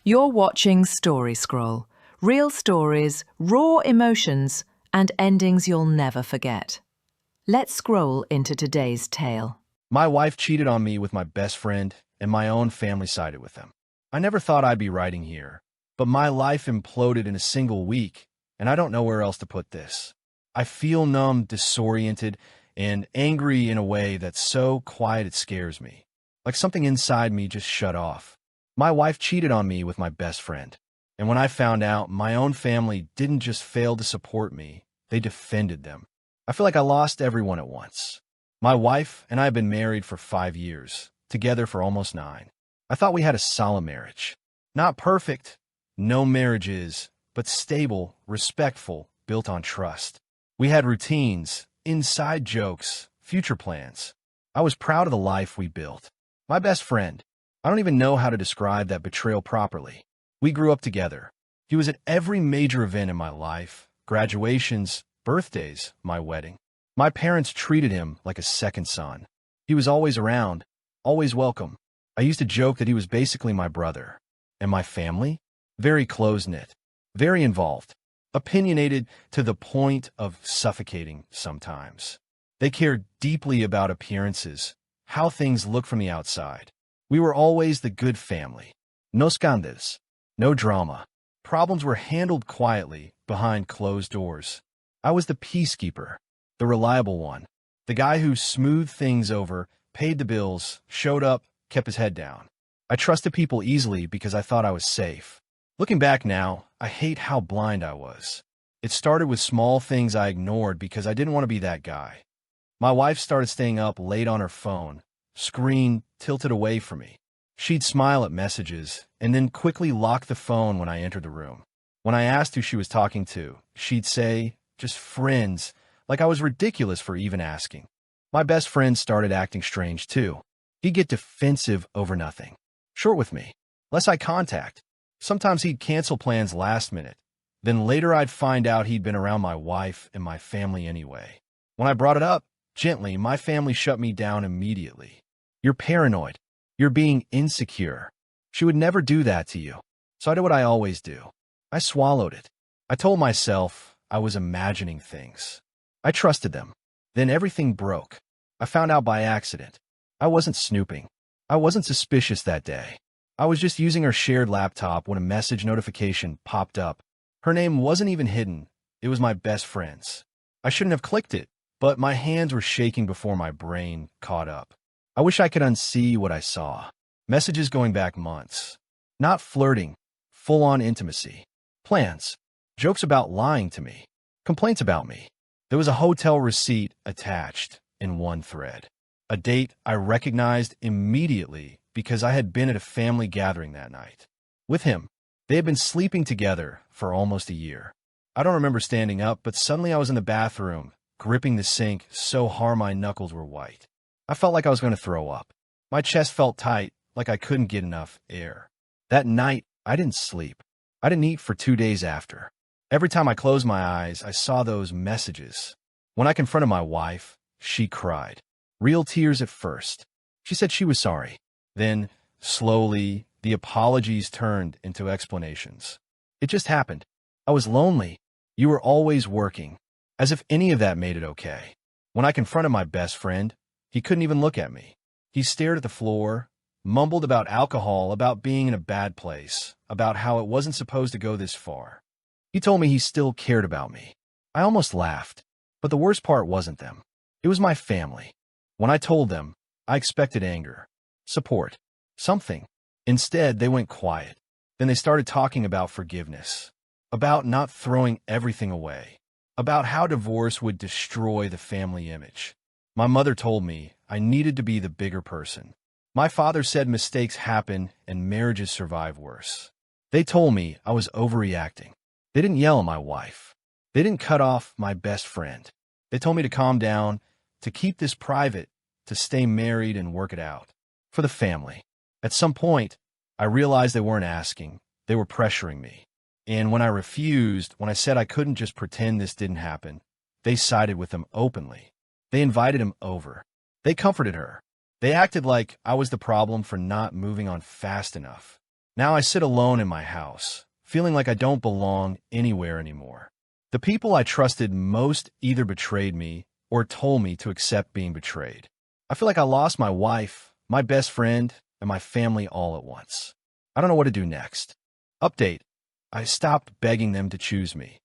You're watching Story Scroll. Real stories, raw emotions, and endings you'll never forget. Let's scroll into today's tale. My wife cheated on me with my best friend, and my own family sided with them. I never thought I'd be writing here, but my life imploded in a single week, and I don't know where else to put this. I feel numb, disoriented, and angry in a way that's so quiet it scares me. Like something inside me just shut off. My wife cheated on me with my best friend. And when I found out, my own family didn't just fail to support me, they defended them. I feel like I lost everyone at once. My wife and I have been married for 5 years, together for almost 9. I thought we had a solid marriage. Not perfect, no marriage is, but stable, respectful, built on trust. We had routines, inside jokes, future plans. I was proud of the life we built. My best friend, I don't even know how to describe that betrayal properly. We grew up together. He was at every major event in my life, graduations, birthdays, my wedding. My parents treated him like a second son. He was always around, always welcome. I used to joke that he was basically my brother. And my family? Very close-knit, very involved, opinionated to the point of suffocating sometimes. They cared deeply about appearances, how things look from the outside. We were always the good family. No scandals, no drama. Problems were handled quietly behind closed doors. I was the peacekeeper, the reliable one, the guy who smoothed things over, paid the bills, showed up, kept his head down. I trusted people easily because I thought I was safe. Looking back now, I hate how blind I was. It started with small things I ignored because I didn't want to be that guy. My wife started staying up late on her phone, screen tilted away from me. She'd smile at messages and then quickly lock the phone when I entered the room. When I asked who she was talking to, she'd say, just friends, like I was ridiculous for even asking. My best friend started acting strange too. He'd get defensive over nothing. Short with me. Less eye contact. Sometimes he'd cancel plans last minute. Then later I'd find out he'd been around my wife and my family anyway. When I brought it up, gently, my family shut me down immediately. You're paranoid. You're being insecure. She would never do that to you. So I did what I always do. I swallowed it. I told myself I was imagining things. I trusted them. Then everything broke. I found out by accident. I wasn't snooping. I wasn't suspicious that day. I was just using her shared laptop when a message notification popped up. Her name wasn't even hidden. It was my best friend's. I shouldn't have clicked it, but my hands were shaking before my brain caught up. I wish I could unsee what I saw. Messages going back months. Not flirting, full-on intimacy. Plans. Jokes about lying to me. Complaints about me. There was a hotel receipt attached in one thread. A date I recognized immediately because I had been at a family gathering that night. With him, they had been sleeping together for almost a year. I don't remember standing up, but suddenly I was in the bathroom, gripping the sink so hard my knuckles were white. I felt like I was going to throw up. My chest felt tight, like I couldn't get enough air. That night, I didn't sleep. I didn't eat for 2 days after. Every time I closed my eyes, I saw those messages. When I confronted my wife, she cried. Real tears at first. She said she was sorry. Then, slowly, the apologies turned into explanations. It just happened. I was lonely. You were always working. As if any of that made it okay. When I confronted my best friend, he couldn't even look at me. He stared at the floor, mumbled about alcohol, about being in a bad place, about how it wasn't supposed to go this far. He told me he still cared about me. I almost laughed, but the worst part wasn't them. It was my family. When I told them, I expected anger, support, something. Instead, they went quiet. Then they started talking about forgiveness, about not throwing everything away, about how divorce would destroy the family image. My mother told me I needed to be the bigger person. My father said mistakes happen and marriages survive worse. They told me I was overreacting. They didn't yell at my wife. They didn't cut off my best friend. They told me to calm down, to keep this private, to stay married and work it out. For the family. At some point, I realized they weren't asking. They were pressuring me. And when I refused, when I said I couldn't just pretend this didn't happen, they sided with them openly. They invited him over. They comforted her. They acted like I was the problem for not moving on fast enough. Now I sit alone in my house, feeling like I don't belong anywhere anymore. The people I trusted most either betrayed me or told me to accept being betrayed. I feel like I lost my wife, my best friend, and my family all at once. I don't know what to do next. Update. I stopped begging them to choose me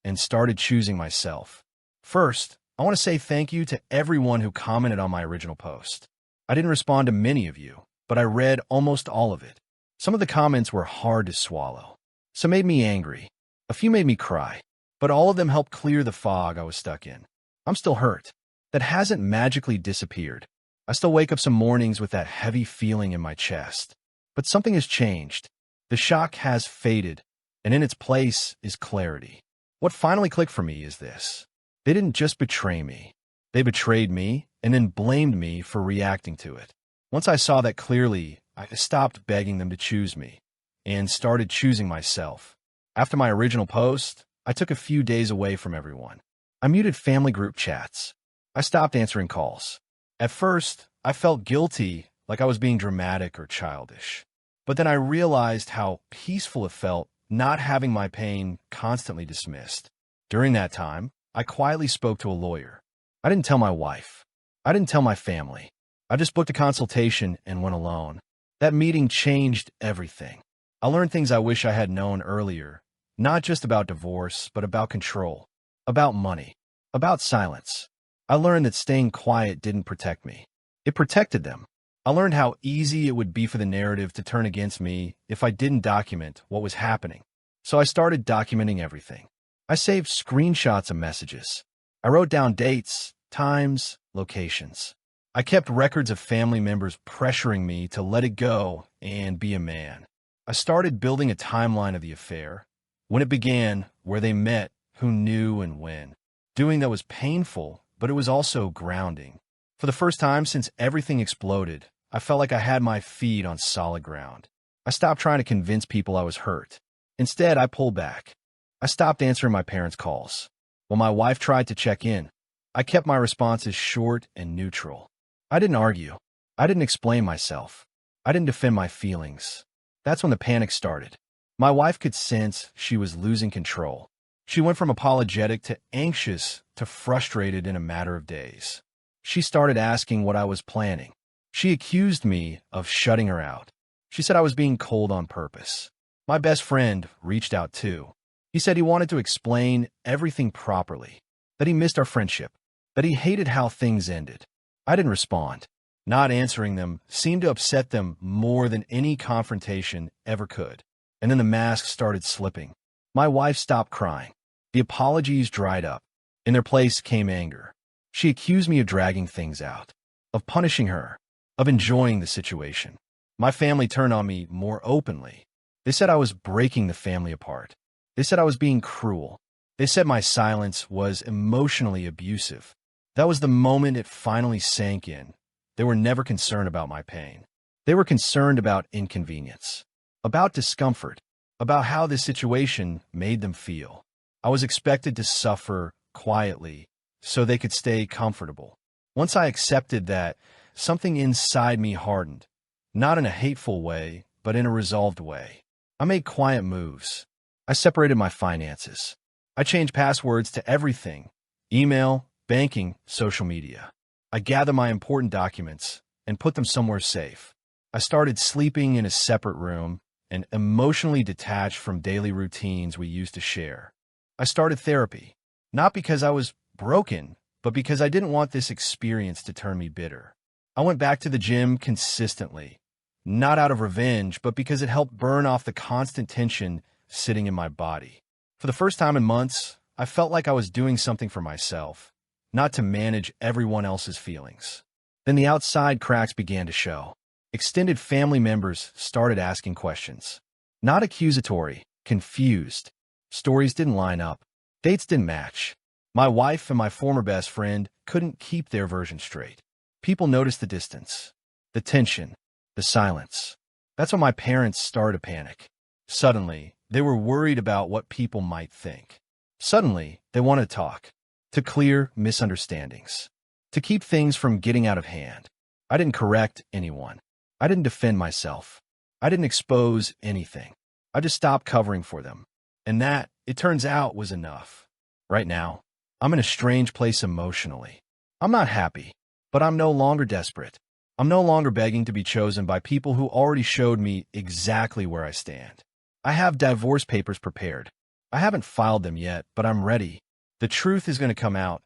and started choosing myself. First, I want to say thank you to everyone who commented on my original post. I didn't respond to many of you, but I read almost all of it. Some of the comments were hard to swallow. Some made me angry. A few made me cry. But all of them helped clear the fog I was stuck in. I'm still hurt. That hasn't magically disappeared. I still wake up some mornings with that heavy feeling in my chest. But something has changed. The shock has faded, and in its place is clarity. What finally clicked for me is this. They didn't just betray me. They betrayed me and then blamed me for reacting to it. Once I saw that clearly, I stopped begging them to choose me and started choosing myself. After my original post, I took a few days away from everyone. I muted family group chats. I stopped answering calls. At first, I felt guilty, like I was being dramatic or childish. But then I realized how peaceful it felt not having my pain constantly dismissed. During that time, I quietly spoke to a lawyer. I didn't tell my wife. I didn't tell my family. I just booked a consultation and went alone. That meeting changed everything. I learned things I wish I had known earlier, not just about divorce, but about control, about money, about silence. I learned that staying quiet didn't protect me. It protected them. I learned how easy it would be for the narrative to turn against me if I didn't document what was happening. So I started documenting everything. I saved screenshots of messages. I wrote down dates, times, locations. I kept records of family members pressuring me to let it go and be a man. I started building a timeline of the affair, when it began, where they met, who knew and when. Doing that was painful, but it was also grounding. For the first time since everything exploded, I felt like I had my feet on solid ground. I stopped trying to convince people I was hurt. Instead, I pulled back. I stopped answering my parents' calls. When my wife tried to check in, I kept my responses short and neutral. I didn't argue. I didn't explain myself. I didn't defend my feelings. That's when the panic started. My wife could sense she was losing control. She went from apologetic to anxious to frustrated in a matter of days. She started asking what I was planning. She accused me of shutting her out. She said I was being cold on purpose. My best friend reached out too. He said he wanted to explain everything properly, that he missed our friendship, that he hated how things ended. I didn't respond. Not answering them seemed to upset them more than any confrontation ever could. And then the mask started slipping. My wife stopped crying. The apologies dried up. In their place came anger. She accused me of dragging things out, of punishing her, of enjoying the situation. My family turned on me more openly. They said I was breaking the family apart. They said I was being cruel. They said my silence was emotionally abusive. That was the moment it finally sank in. They were never concerned about my pain. They were concerned about inconvenience, about discomfort, about how this situation made them feel. I was expected to suffer quietly so they could stay comfortable. Once I accepted that, something inside me hardened, not in a hateful way, but in a resolved way. I made quiet moves. I separated my finances. I changed passwords to everything: email, banking, social media. I gathered my important documents and put them somewhere safe. I started sleeping in a separate room and emotionally detached from daily routines we used to share. I started therapy, not because I was broken, but because I didn't want this experience to turn me bitter. I went back to the gym consistently, not out of revenge, but because it helped burn off the constant tension sitting in my body. For the first time in months, I felt like I was doing something for myself, not to manage everyone else's feelings. Then the outside cracks began to show. Extended family members started asking questions. Not accusatory, confused. Stories didn't line up. Dates didn't match. My wife and my former best friend couldn't keep their version straight. People noticed the distance, the tension, the silence. That's when my parents started to panic. Suddenly, they were worried about what people might think. Suddenly, they wanted to talk, to clear misunderstandings, to keep things from getting out of hand. I didn't correct anyone. I didn't defend myself. I didn't expose anything. I just stopped covering for them. And that, it turns out, was enough. Right now, I'm in a strange place emotionally. I'm not happy, but I'm no longer desperate. I'm no longer begging to be chosen by people who already showed me exactly where I stand. I have divorce papers prepared. I haven't filed them yet, but I'm ready. The truth is going to come out,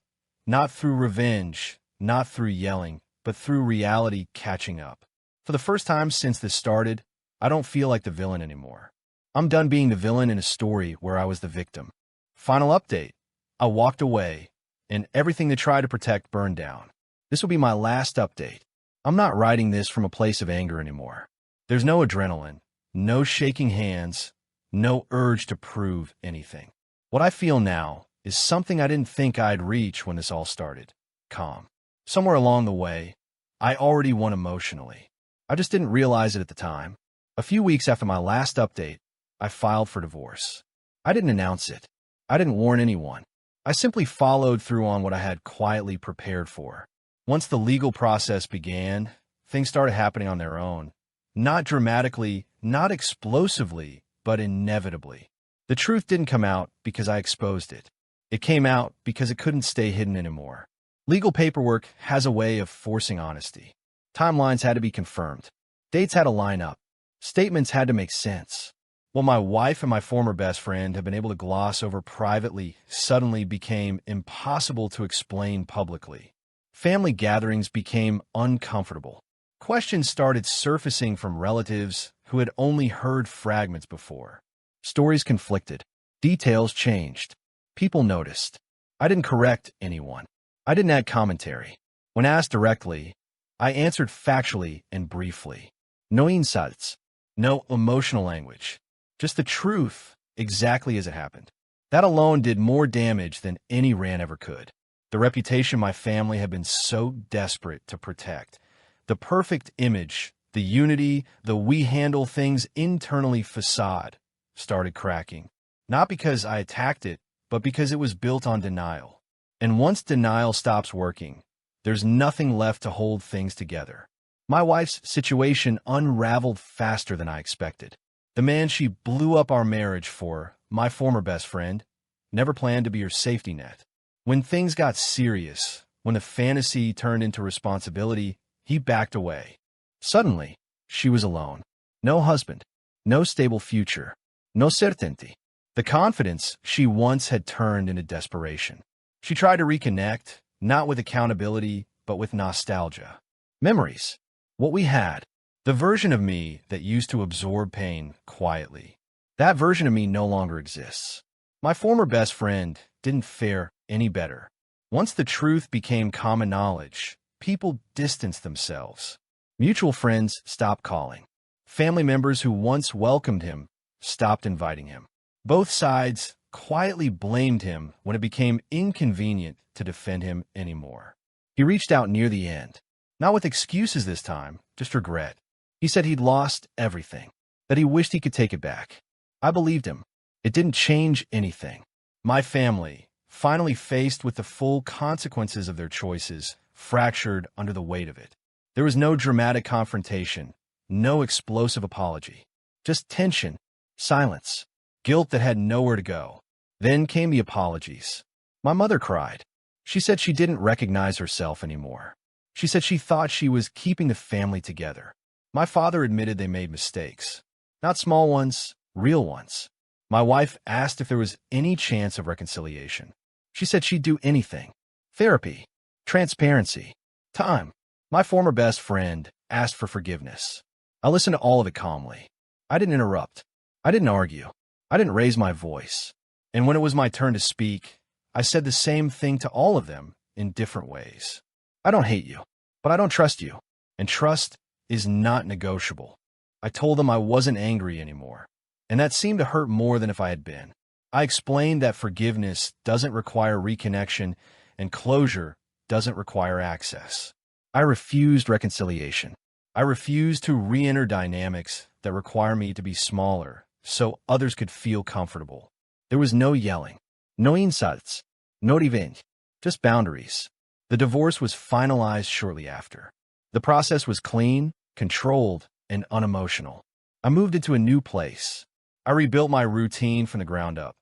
not through revenge, not through yelling, but through reality catching up. For the first time since this started, I don't feel like the villain anymore. I'm done being the villain in a story where I was the victim. Final update. I walked away, and everything they tried to protect burned down. This will be my last update. I'm not writing this from a place of anger anymore. There's no adrenaline, no shaking hands, no urge to prove anything. What I feel now is something I didn't think I'd reach when this all started. Calm. Somewhere along the way, I already won emotionally. I just didn't realize it at the time. A few weeks after my last update, I filed for divorce. I didn't announce it. I didn't warn anyone. I simply followed through on what I had quietly prepared for. Once the legal process began, things started happening on their own. Not dramatically, not explosively, but inevitably. The truth didn't come out because I exposed it. It came out because it couldn't stay hidden anymore. Legal paperwork has a way of forcing honesty. Timelines had to be confirmed. Dates had to line up. Statements had to make sense. What my wife and my former best friend have been able to gloss over privately suddenly became impossible to explain publicly. Family gatherings became uncomfortable. Questions started surfacing from relatives who had only heard fragments before. Stories conflicted. Details changed. People noticed. I didn't correct anyone. I didn't add commentary. When asked directly, I answered factually and briefly. No insults. No emotional language. Just the truth, exactly as it happened. That alone did more damage than any rant ever could. The reputation my family had been so desperate to protect. The perfect image, the unity, the we handle things internally facade started cracking. Not because I attacked it, but because it was built on denial. And once denial stops working, there's nothing left to hold things together. My wife's situation unraveled faster than I expected. The man she blew up our marriage for, my former best friend, never planned to be her safety net. When things got serious, when the fantasy turned into responsibility, he backed away. Suddenly, she was alone. No husband, no stable future, no certainty. The confidence she once had turned into desperation. She tried to reconnect, not with accountability, but with nostalgia. Memories. What we had. The version of me that used to absorb pain quietly. That version of me no longer exists. My former best friend didn't fare any better. Once the truth became common knowledge, people distanced themselves. Mutual friends stopped calling. Family members who once welcomed him stopped inviting him. Both sides quietly blamed him when it became inconvenient to defend him anymore. He reached out near the end, not with excuses this time, just regret. He said he'd lost everything, that he wished he could take it back. I believed him. It didn't change anything. My family, finally faced with the full consequences of their choices, fractured under the weight of it. There was no dramatic confrontation, no explosive apology, just tension, silence, guilt that had nowhere to go. Then came the apologies. My mother cried. She said she didn't recognize herself anymore. She said she thought she was keeping the family together. My father admitted they made mistakes. Not small ones, real ones. My wife asked if there was any chance of reconciliation. She said she'd do anything. Therapy, transparency, time. My former best friend asked for forgiveness. I listened to all of it calmly. I didn't interrupt. I didn't argue. I didn't raise my voice. And when it was my turn to speak, I said the same thing to all of them in different ways. I don't hate you, but I don't trust you. And trust is not negotiable. I told them I wasn't angry anymore, and that seemed to hurt more than if I had been. I explained that forgiveness doesn't require reconnection and closure doesn't require access. I refused reconciliation. I refused to re-enter dynamics that require me to be smaller so others could feel comfortable. There was no yelling, no insults, no revenge, just boundaries. The divorce was finalized shortly after. The process was clean, controlled, and unemotional. I moved into a new place. I rebuilt my routine from the ground up,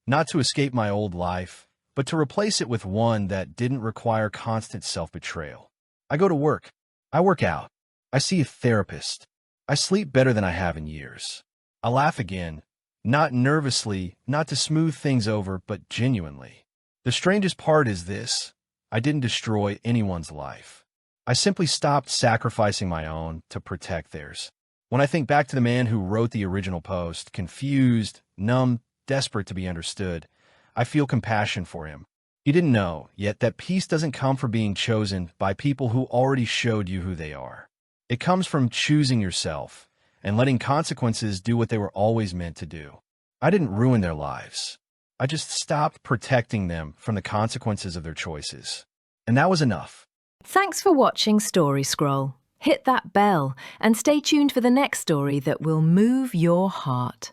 not to escape my old life, but to replace it with one that didn't require constant self-betrayal. I go to work. I work out. I see a therapist. I sleep better than I have in years. I laugh again, not nervously, not to smooth things over, but genuinely. The strangest part is this: I didn't destroy anyone's life. I simply stopped sacrificing my own to protect theirs. When I think back to the man who wrote the original post, confused, numb, desperate to be understood, I feel compassion for him. He didn't know yet that peace doesn't come from being chosen by people who already showed you who they are. It comes from choosing yourself and letting consequences do what they were always meant to do. I didn't ruin their lives. I just stopped protecting them from the consequences of their choices. And that was enough. Thanks for watching Story Scroll. Hit that bell and stay tuned for the next story that will move your heart.